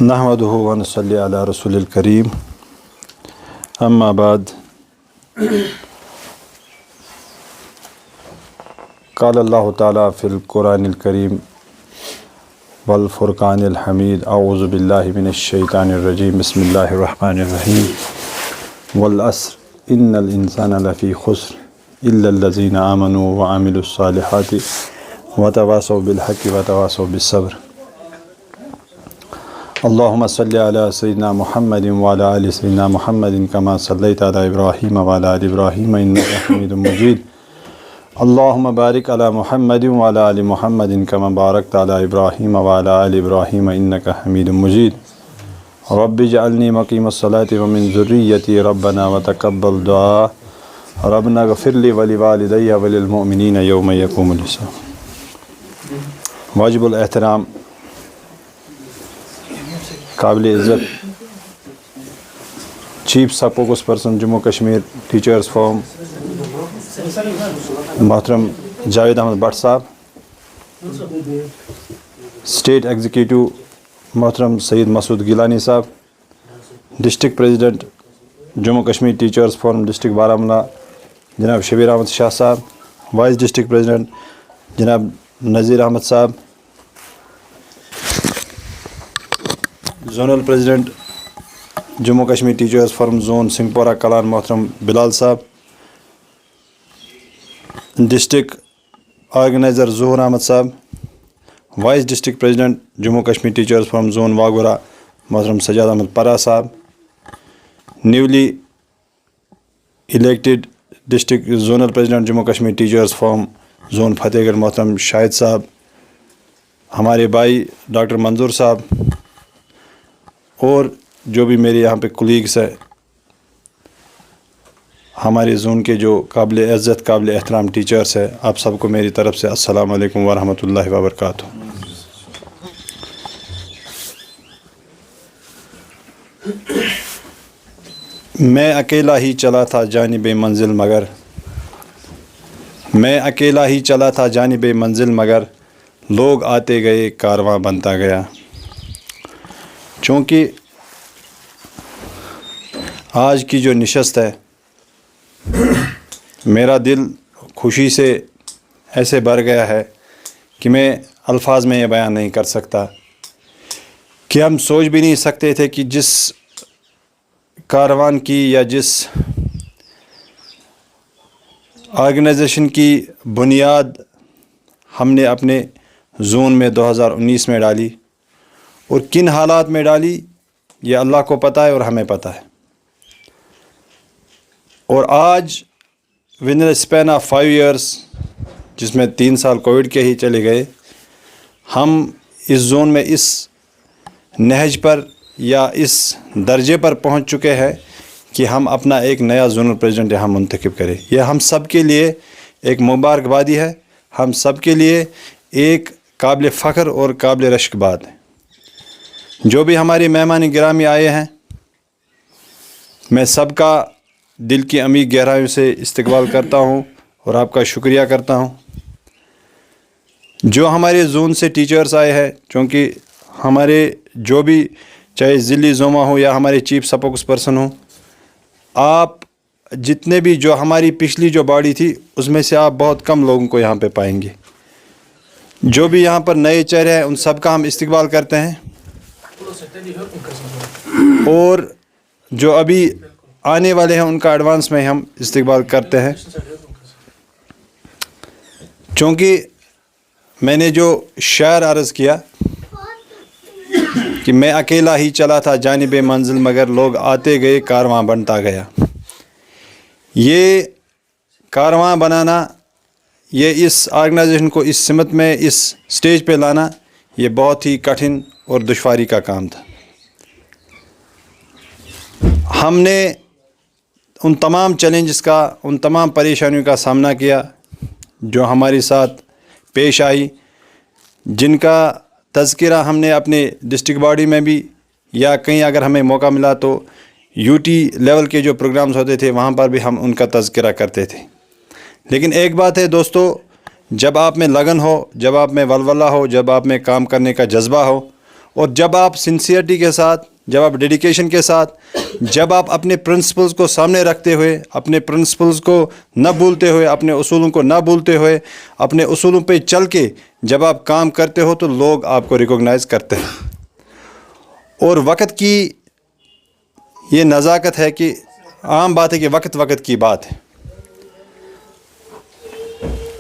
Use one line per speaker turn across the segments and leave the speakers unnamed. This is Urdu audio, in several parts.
نحمدہ و نصلی علی رسول الکریم اما بعد قال اللہ تعالیٰ فی القرآن الکریم والفرقان الحمید اعوذ باللہ من الشیطان الرجیم بسم اللہ الرحمن الرحیم والعصر ان الانسان لفی خسر الا الذین آمنوا وعملوا الصالحات وتواصوا بالحق وتواصوا بالصبر اللہم صلی علی سیدنا محمد وعلی آل سیدنا محمد کما صلیت علی ابراہیم وعلی آل ابراہیم انک حمید مجید اللہم بارک علی محمد وعلی آل محمد کما بارکت علی ابراہیم وعلی آل ابراہیم انک حمید مجید رب اجعلنی مقیم الصلاۃ ومن ذریتی ربنا وتقبل دعا ربنا اغفر لی ولوالدی وللمؤمنین یوم یقوم الحساب۔ واجب الاحترام، قابل عزت chief spokes person Jammu Kashmir teachers forum محترم جاوید احمد بٹ صاحب، اسٹیٹ ایگزیکٹو محترم سید مسعود گیلانی صاحب، district president Jammu Kashmir teachers forum district Baramulla جناب شبیر احمد شاہ صاحب، وائس ڈسٹرکٹ پریزیڈنٹ جناب نذیر احمد صاحب، zonal president Jammu Kashmir teachers forum zone Singhpora Kalan محترم بلال صاحب، ڈسٹرکٹ آرگنائزر ظہور احمد صاحب، vice district president Jammu Kashmir teachers forum zone Wagoora محترم سجاد احمد پرا صاحب، newly elected district zonal president Jammu Kashmir teachers forum zone Fatehgarh محترم شاہد صاحب، ہمارے بھائی ڈاکٹر منظور صاحب، اور جو بھی میرے یہاں پہ کولیگس ہیں، ہمارے زون کے جو قابل عزت قابل احترام ٹیچرس ہیں، آپ سب کو میری طرف سے السلام علیکم ورحمۃ اللہ وبرکاتہ۔ میں اکیلا ہی چلا تھا جانب منزل مگر میں اکیلا ہی چلا تھا جانب منزل مگر لوگ آتے گئے کارواں بنتا گیا۔ چونکہ آج کی جو نشست ہے، میرا دل خوشی سے ایسے بھر گیا ہے کہ میں الفاظ میں یہ بیان نہیں کر سکتا کہ ہم سوچ بھی نہیں سکتے تھے کہ جس کاروان کی یا جس آرگنائزیشن کی بنیاد ہم نے اپنے زون میں 2019 میں ڈالی اور کن حالات میں ڈالی، یہ اللہ کو پتہ ہے اور ہمیں پتہ ہے، اور آج with in span of 5 years, جس میں 3 سال کووڈ کے ہی چلے گئے، ہم اس زون میں اس نہج پر یا اس درجے پر پہنچ چکے ہیں کہ ہم اپنا ایک نیا زونل پریزیڈنٹ یہاں منتخب کریں۔ یہ ہم سب کے لیے ایک مبارکبادی ہے، ہم سب کے لیے ایک قابل فخر اور قابل رشک بات ہے۔ جو بھی ہماری مہمان گرامی آئے ہیں، میں سب کا دل کی عمیق گہرائیوں سے استقبال کرتا ہوں اور آپ کا شکریہ کرتا ہوں۔ جو ہمارے زون سے ٹیچرز آئے ہیں، چونکہ ہمارے جو بھی چاہے ضلعی زوما ہو یا ہمارے چیف سپوکس پرسن ہوں، آپ جتنے بھی جو ہماری پچھلی جو باڈی تھی اس میں سے آپ بہت کم لوگوں کو یہاں پہ پائیں گے۔ جو بھی یہاں پر نئے چہرے ہیں ان سب کا ہم استقبال کرتے ہیں، اور جو ابھی آنے والے ہیں ان کا ایڈوانس میں ہم استقبال کرتے ہیں۔ چونکہ میں نے جو شعر عرض کیا کہ میں اکیلا ہی چلا تھا جانب منزل مگر لوگ آتے گئے کارواں بنتا گیا، یہ کارواں بنانا، یہ اس آرگنائزیشن کو اس سمت میں اس سٹیج پہ لانا، یہ بہت ہی کٹھن اور دشواری کا کام تھا۔ ہم نے ان تمام چیلنجز کا، ان تمام پریشانیوں کا سامنا کیا جو ہمارے ساتھ پیش آئی، جن کا تذکرہ ہم نے اپنے ڈسٹرکٹ باڈی میں بھی یا کہیں اگر ہمیں موقع ملا تو یوٹی لیول کے جو پروگرامز ہوتے تھے وہاں پر بھی ہم ان کا تذکرہ کرتے تھے۔ لیکن ایک بات ہے دوستو، جب آپ میں لگن ہو، جب آپ میں ولولہ ہو، جب آپ میں کام کرنے کا جذبہ ہو اور جب آپ سنسیئرٹی کے ساتھ، جب آپ ڈیڈیکیشن کے ساتھ، جب آپ اپنے پرنسپلز کو سامنے رکھتے ہوئے، اپنے پرنسپلز کو نہ بھولتے ہوئے، اپنے اصولوں کو نہ بھولتے ہوئے، اپنے اصولوں پہ چل کے جب آپ کام کرتے ہو تو لوگ آپ کو ریکوگنائز کرتے ہیں. اور وقت کی یہ نزاکت ہے کہ عام بات ہے کہ وقت کی بات ہے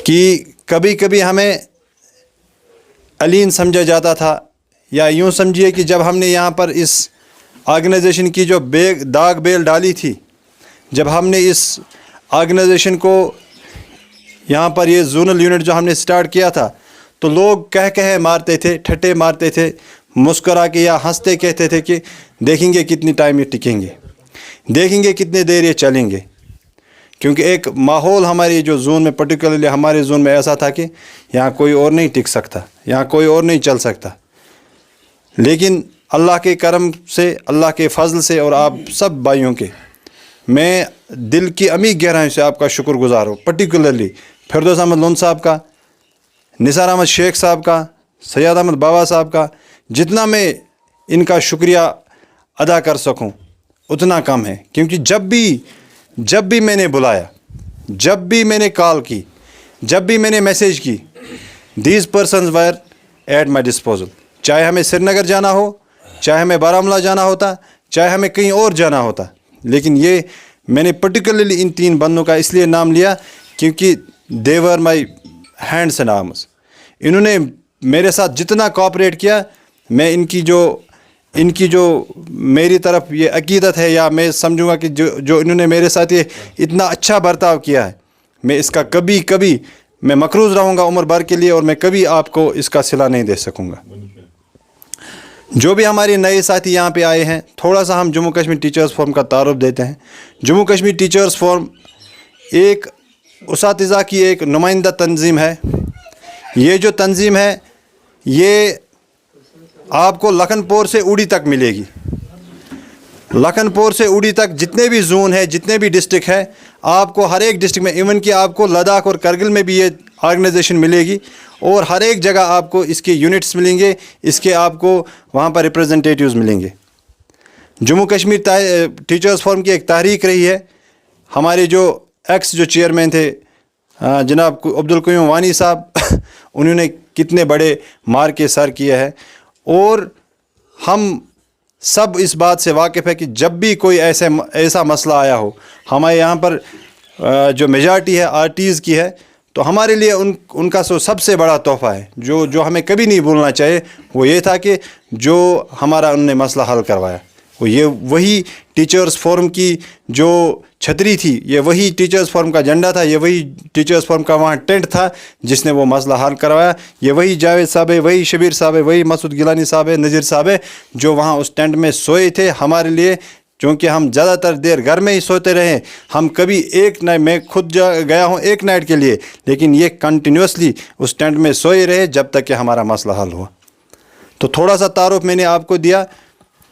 کہ کبھی کبھی ہمیں علین سمجھا جاتا تھا، یا یوں سمجھیے کہ جب ہم نے یہاں پر اس آرگنائزیشن کی جو داغ بیل ڈالی تھی، جب ہم نے اس آرگنائزیشن کو یہاں پر یہ زونل یونٹ جو ہم نے سٹارٹ کیا تھا، تو لوگ کہہ مارتے تھے، ٹھٹے مارتے تھے، مسکرا کے یا ہنستے کہتے تھے کہ دیکھیں گے کتنی ٹائم یہ ٹکیں گے، دیکھیں گے کتنے دیر یہ چلیں گے. کیونکہ ایک ماحول ہماری جو زون میں، پرٹیکولرلی ہمارے زون میں ایسا تھا کہ یہاں کوئی اور نہیں ٹک سکتا، یہاں کوئی اور نہیں چل سکتا. لیکن اللہ کے کرم سے، اللہ کے فضل سے اور آپ سب بھائیوں کے، میں دل کی عمیق گہرائیوں سے آپ کا شکر گزار ہوں. پرٹیکولرلی فردوس احمد لون صاحب کا، نثار احمد شیخ صاحب کا، سید احمد بابا صاحب کا. جتنا میں ان کا شکریہ ادا کر سکوں اتنا کم ہے. کیونکہ جب بھی میں نے بلایا، جب بھی میں نے کال کی، جب بھی میں نے میسیج کی، these persons were at my disposal. چاہے ہمیں سری نگر جانا ہو، چاہے ہمیں بارہمولہ جانا ہوتا، چاہے ہمیں کہیں اور جانا ہوتا. لیکن یہ میں نے پرٹیکولرلی ان 3 بندوں کا اس لیے نام لیا کیونکہ دے ور مائی ہینڈس اینڈ آرمز. انہوں نے میرے ساتھ جتنا کوآپریٹ کیا، میں ان کی جو میری طرف یہ عقیدت ہے، یا میں سمجھوں گا کہ جو انہوں نے میرے ساتھ یہ اتنا اچھا برتاؤ کیا ہے، میں اس کا کبھی میں مقروض رہوں گا عمر بھر کے لیے، اور میں کبھی آپ کو اس کا صلہ نہیں دے سکوں گا. جو بھی ہمارے نئے ساتھی یہاں پہ آئے ہیں، تھوڑا سا ہم جموں کشمیر ٹیچرز فورم کا تعارف دیتے ہیں. جموں کشمیر ٹیچرز فورم ایک اساتذہ کی ایک نمائندہ تنظیم ہے. یہ جو تنظیم ہے یہ آپ کو لکھن پور سے اوڑی تک ملے گی. لکھن پور سے اوڑی تک جتنے بھی زون ہے، جتنے بھی ڈسٹرکٹ ہے، آپ کو ہر ایک ڈسٹرکٹ میں، ایون کہ آپ کو لداخ اور کرگل میں بھی یہ آرگنائزیشن ملے گی، اور ہر ایک جگہ آپ کو اس کے یونٹس ملیں گے، اس کے آپ کو وہاں پر ریپرزنٹیٹیوز ملیں گے. جموں کشمیر ٹیچرز فورم کی ایک تحریک رہی ہے. ہمارے جو جو چیئرمین تھے جناب عبدالقیوم وانی صاحب، انہوں نے کتنے بڑے مار کے سر کیا ہے. اور ہم سب اس بات سے واقف ہے کہ جب بھی کوئی ایسا مسئلہ آیا ہو، ہمارے یہاں پر جو میجارٹی ہے RTs کی ہے، تو ہمارے لیے ان کا سب سے بڑا تحفہ ہے جو ہمیں کبھی نہیں بھولنا چاہیے، وہ یہ تھا کہ جو ہمارا ان نے مسئلہ حل کروایا. وہی ٹیچرز فورم کی جو چھتری تھی، یہ وہی ٹیچرز فورم کا جھنڈا تھا، یہ وہی ٹیچرز فورم کا وہاں ٹینٹ تھا جس نے وہ مسئلہ حل کروایا. یہ وہی جاوید صاحب ہے، وہی شبیر صاحب ہے، وہی مسعود گیلانی صاحب ہے، نذیر صاحب ہے، جو وہاں اس ٹینٹ میں سوئے تھے ہمارے لیے. چونکہ ہم زیادہ تر دیر گھر میں ہی سوتے رہے، ہم کبھی ایک نائٹ، میں خود گیا ہوں ایک نائٹ کے لیے، لیکن یہ کنٹینیوسلی اس ٹینٹ میں سوئے رہے جب تک کہ ہمارا مسئلہ حل ہوا. تو تھوڑا سا تعارف میں نے آپ کو دیا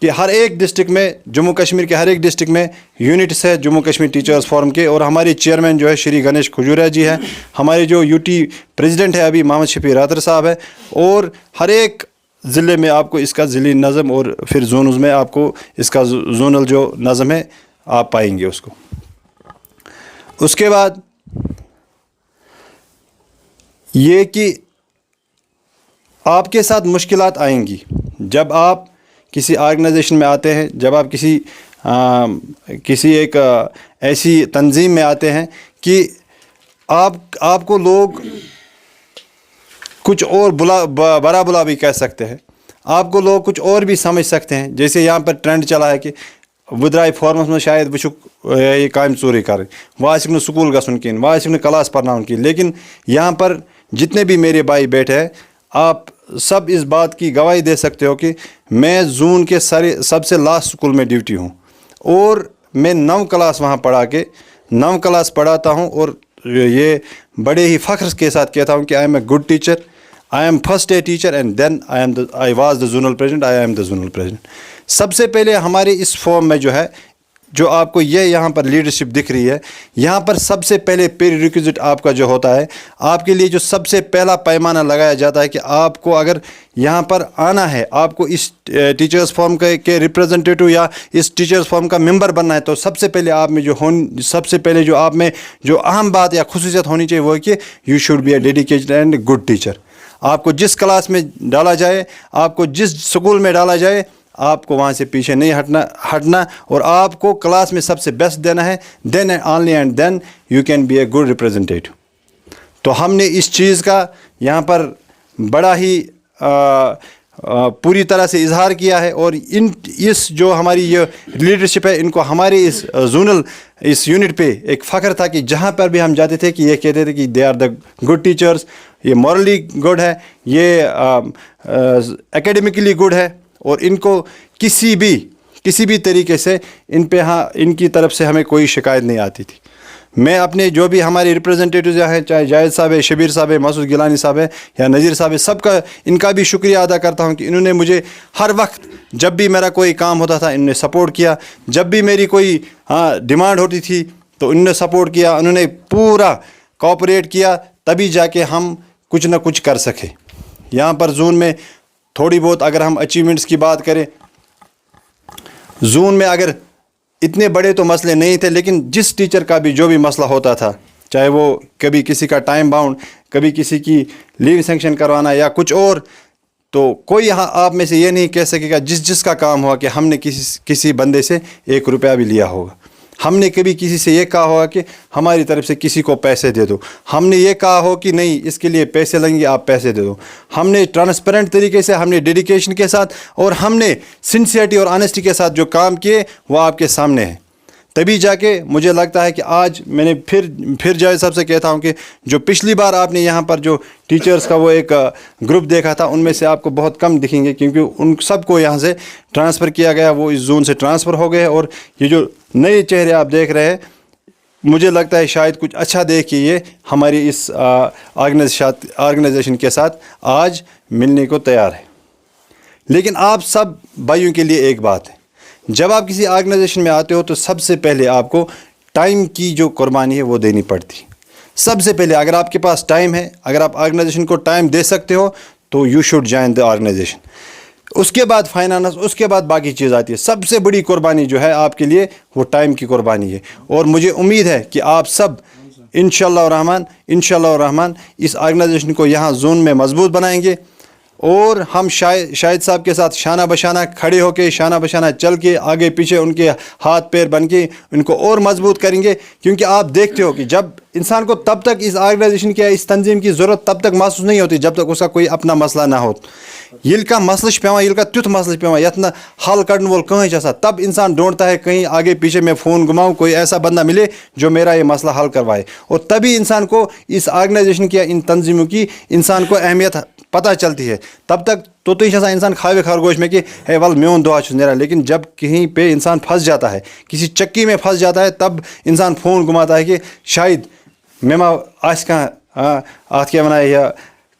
کہ ہر ایک ڈسٹرکٹ میں، جموں کشمیر کے ہر ایک ڈسٹرکٹ میں یونٹس ہے جموں کشمیر ٹیچرز فورم کے. اور ہماری چیئرمین جو ہے شری گنیش کھجوریا جی ہے، ہمارے جو UT پریزیڈنٹ ہے ابھی محمد شفیع راتر صاحب ہے. اور ہر ایک ضلع میں آپ کو اس کا ضلعی نظم، اور پھر زونز میں آپ کو اس کا زونل جو نظم ہے آپ پائیں گے اس کو. اس کے بعد یہ کہ آپ کے ساتھ مشکلات آئیں گی جب آپ کسی آرگنائزیشن میں آتے ہیں، جب آپ کسی ایک ایسی تنظیم میں آتے ہیں کہ آپ کو لوگ کچھ اور برا بلا بھی کہہ سکتے ہیں، آپ کو لوگ کچھ اور بھی سمجھ سکتے ہیں. جیسے یہاں پر ٹرینڈ چلا ہے کہ ودرائی فارمس میں شاید یہ کام ژوٗرٕے کَرٕنۍ، وۄنۍ آسِکھ نہٕ سکوٗل گژھُن کِہیٖنۍ، وۄنۍ آسِکھ نہٕ کلاس پرناوُن کِہیٖنۍ. لیکن یہاں پر جتنے بھی میرے بھائی بیٹھے ہیں، آپ سب اس بات کی گواہی دے سکتے ہو کہ میں زون کے سب سے لاسٹ اسکول میں ڈیوٹی ہوں، اور میں 9 کلاس وہاں 9 کلاس پڑھاتا ہوں. اور یہ بڑے ہی فخر کے ساتھ کہتا ہوں کہ I am a good teacher, I am first day teacher, and then I was the zonal president, I am the zonal president. سب سے پہلے ہمارے اس فارم میں جو ہے جو آپ کو یہ یہاں پر لیڈرشپ دکھ رہی ہے, یہاں پر سب سے پہلے پری ریکوزٹ آپ کا جو ہوتا ہے, آپ کے لیے جو سب سے پہلا پیمانہ لگایا جاتا ہے کہ آپ کو اگر یہاں پر آنا ہے, آپ کو اس ٹیچرز فورم کے ریپریزنٹیٹو یا اس ٹیچرز فورم کا ممبر بننا ہے, تو سب سے پہلے آپ میں سب سے پہلے جو آپ میں جو اہم بات یا خصوصیت ہونی چاہیے وہ ہے کہ you should be a dedicated and good teacher. آپ کو جس کلاس میں ڈالا جائے, آپ کو جس اسکول میں ڈالا جائے, آپ کو وہاں سے پیچھے نہیں ہٹنا اور آپ کو کلاس میں سب سے بیسٹ دینا ہے. Then and only and then you can be a good representative. تو ہم نے اس چیز کا یہاں پر بڑا ہی پوری طرح سے اظہار کیا ہے, اور اس جو ہماری یہ لیڈرشپ ہے, ان کو ہمارے اس زونل اس یونٹ پہ ایک فخر تھا کہ جہاں پر بھی ہم جاتے تھے کہ یہ کہتے تھے کہ they are the good teachers, یہ مورلی گڈ ہے, یہ اکیڈمکلی گڈ ہے, اور ان کو کسی بھی طریقے سے ان کی طرف سے ہمیں کوئی شکایت نہیں آتی تھی. میں اپنے جو بھی ہمارے ریپریزنٹیٹوز ہیں, چاہے جاوید صاحب ہے, شبیر صاحب ہے, مسعود گیلانی صاحب ہے یا نذیر صاحب ہے, سب کا ان کا بھی شکریہ ادا کرتا ہوں کہ انہوں نے مجھے ہر وقت جب بھی میرا کوئی کام ہوتا تھا انہوں نے سپورٹ کیا. جب بھی میری کوئی ڈیمانڈ ہوتی تھی تو انہوں نے سپورٹ کیا, انہوں نے پورا کوآپریٹ کیا, تبھی جا کے ہم کچھ نہ کچھ کر سکے. یہاں پر زون میں تھوڑی بہت اگر ہم اچیومنٹس کی بات کریں, زون میں اگر اتنے بڑے تو مسئلے نہیں تھے, لیکن جس ٹیچر کا بھی جو بھی مسئلہ ہوتا تھا, چاہے وہ کبھی کسی کا ٹائم باؤنڈ, کبھی کسی کی لیو سینکشن کروانا یا کچھ اور, تو کوئی یہاں آپ میں سے یہ نہیں کہہ سکے گا جس کا کام ہوا کہ ہم نے کسی بندے سے 1 روپیہ بھی لیا ہوگا. ہم نے کبھی کسی سے یہ کہا ہوگا کہ ہماری طرف سے کسی کو پیسے دے دو. ہم نے یہ کہا ہو کہ نہیں اس کے لیے پیسے لیں گے, آپ پیسے دے دو. ہم نے ٹرانسپیرنٹ طریقے سے, ہم نے ڈیڈیکیشن کے ساتھ, اور ہم نے سنسیئرٹی اور آنیسٹی کے ساتھ جو کام کیے وہ آپ کے سامنے ہے. تبھی جا کے مجھے لگتا ہے کہ آج میں نے پھر جاوید صاحب سے کہتا ہوں کہ جو پچھلی بار آپ نے یہاں پر جو ٹیچرز کا وہ ایک گروپ دیکھا تھا, ان میں سے آپ کو بہت کم دکھیں گے, کیونکہ ان سب کو یہاں سے ٹرانسفر کیا گیا, وہ اس زون سے ٹرانسفر ہو گئے. اور یہ جو نئے چہرے آپ دیکھ رہے ہیں, مجھے لگتا ہے شاید کچھ اچھا دیکھ کے یہ ہماری اس آرگنائزیشن کے ساتھ آج ملنے کو تیار ہے. لیکن آپ سب بھائیوں کے لیے ایک بات ہے, جب آپ کسی آرگنائزیشن میں آتے ہو تو سب سے پہلے آپ کو ٹائم کی جو قربانی ہے وہ دینی پڑتی. سب سے پہلے اگر آپ کے پاس ٹائم ہے, اگر آپ آرگنائزیشن کو ٹائم دے سکتے ہو تو you should join the organisation. اس کے بعد فائنانس, اس کے بعد باقی چیز آتی ہے. سب سے بڑی قربانی جو ہے آپ کے لیے وہ ٹائم کی قربانی ہے. اور مجھے امید ہے کہ آپ سب انشاءاللہ الرحمن اس آرگنائزیشن کو یہاں زون میں مضبوط بنائیں گے, اور ہم شاہد صاحب کے ساتھ شانہ بشانہ کھڑے ہو کے, شانہ بشانہ چل کے, آگے پیچھے ان کے ہاتھ پیر بن کے ان کو اور مضبوط کریں گے. کیونکہ آپ دیکھتے ہو کہ جب انسان کو تب تک اس آرگنائزیشن کی, اس تنظیم کی ضرورت تب تک محسوس نہیں ہوتی جب تک اس کا کوئی اپنا مسئلہ نہ ہو. یل کا مسئلہ پیوان, یل کا تیتھ مسئلہ پیوان یت نہ حل کڑن وول کہیں آسان, تب انسان ڈھونڈتا ہے کہیں آگے پیچھے میں فون گھماؤں, کوئی ایسا بندہ ملے جو میرا یہ مسئلہ حل کروائے. اور تبھی انسان کو اس آرگنائزیشن کی, ان تنظیموں کی انسان کو اہمیت پتہ چلتی ہے. تب تک تو انسان کھاوے خرگوش میں کہ ہے ول میون دعا چھ نیران, لیکن جب کہیں پہ انسان پھنس جاتا ہے, کسی چکی میں پھنس جاتا ہے, تب انسان فون گھماتا ہے کہ شاید میں ما آس کھانا ات کیا ونان یہ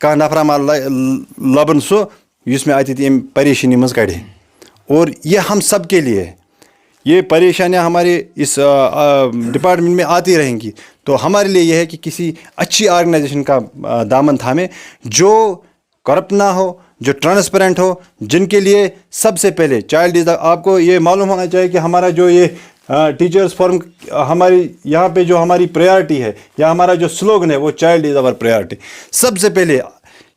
کھانا نفرا ما لبن سو یس میں آتی ام پریشانی مز کڑے. اور یہ ہم سب کے لیے ہے, یہ پریشانیاں ہمارے اس ڈپارٹمنٹ میں آتی رہیں گی. تو ہمارے لیے یہ ہے کہ کسی اچھی آرگنائزیشن کا دامن تھامیں, جو کرپٹ نہ ہو, جو ٹرانسپیرنٹ ہو, جن کے لیے سب سے پہلے چائلڈ از. آپ کو یہ معلوم ہونا چاہیے کہ ہمارا جو یہ ٹیچرز فورم, ہماری یہاں پہ جو ہماری پریارٹی ہے یا ہمارا جو سلوگن ہے وہ چائلڈ از آور پریارٹی. سب سے پہلے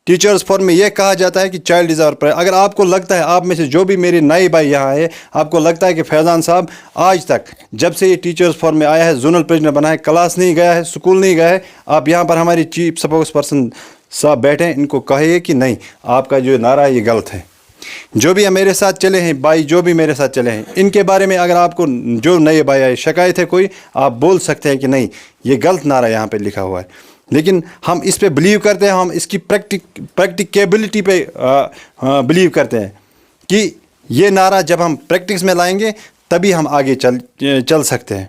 ٹیچرز فورم میں یہ کہا جاتا ہے کہ چائلڈ از آور پریارٹی. اگر آپ کو لگتا ہے, آپ میں سے جو بھی میرے نئے بھائی یہاں ہے, آپ کو لگتا ہے کہ فیضان صاحب آج تک جب سے یہ ٹیچرز فورم میں آیا ہے, زونل پریزیڈنٹ بنا ہے, کلاس نہیں گیا ہے, اسکول نہیں گیا ہے, آپ یہاں پر ہماری چیف سپوکس پرسن صاحب بیٹھے ہیں, ان کو کہیے کہ نہیں, آپ کا جو نعرہ ہے یہ غلط ہے. جو بھی میرے ساتھ چلے ہیں بھائی, جو بھی میرے ساتھ چلے ہیں, ان کے بارے میں اگر آپ کو جو نئے بھائی آئے شکایت ہے کوئی, آپ بول سکتے ہیں کہ نہیں یہ غلط نعرہ یہاں پہ لکھا ہوا ہے. لیکن ہم اس پہ بلیو کرتے ہیں, ہم اس کی پریکٹیکیبلٹی پہ بلیو کرتے ہیں کہ یہ نعرہ جب ہم پریکٹس میں لائیں گے تبھی ہم آگے چل سکتے ہیں.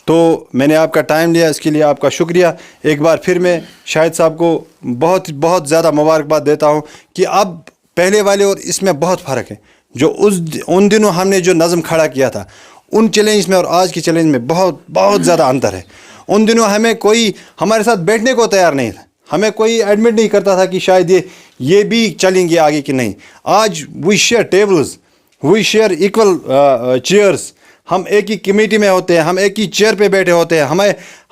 تو میں نے آپ کا ٹائم لیا, اس کے لیے آپ کا شکریہ. ایک بار پھر میں شاہد صاحب کو بہت زیادہ مبارکباد دیتا ہوں کہ اب پہلے والے اور اس میں بہت فرق ہے. جو ان دنوں ہم نے جو نظم کھڑا کیا تھا, ان چیلنج میں اور آج کی چیلنج میں بہت بہت زیادہ انتر ہے. ان دنوں ہمیں کوئی ہمارے ساتھ بیٹھنے کو تیار نہیں تھا, ہمیں کوئی ایڈمٹ نہیں کرتا تھا کہ شاید یہ بھی چلیں گے آگے کہ نہیں. آج we share tables, we share equal chairs, ہم ایک ہی کمیٹی میں ہوتے ہیں, ہم ایک ہی چیئر پہ بیٹھے ہوتے ہیں,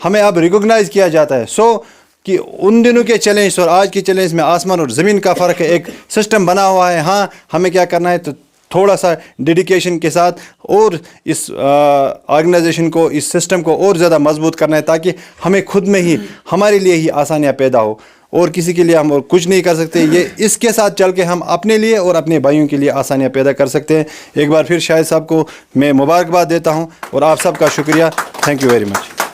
ہمیں اب ریکوگنائز کیا جاتا ہے. سو کہ ان دنوں کے چیلنج اور آج کے چیلنج میں آسمان اور زمین کا فرق ہے. ایک سسٹم بنا ہوا ہے, ہاں ہمیں کیا کرنا ہے, تو تھوڑا سا ڈیڈیکیشن کے ساتھ اور اس آرگنائزیشن کو, اس سسٹم کو اور زیادہ مضبوط کرنا ہے, تاکہ ہمیں خود میں ہی ہمارے لیے ہی آسانیاں پیدا ہو, اور کسی کے لیے ہم اور کچھ نہیں کر سکتے. یہ اس کے ساتھ چل کے ہم اپنے لیے اور اپنے بھائیوں کے لیے آسانیاں پیدا کر سکتے ہیں. ایک بار پھر شاہد صاحب کو میں مبارکباد دیتا ہوں, اور آپ سب کا شکریہ. Thank you very much.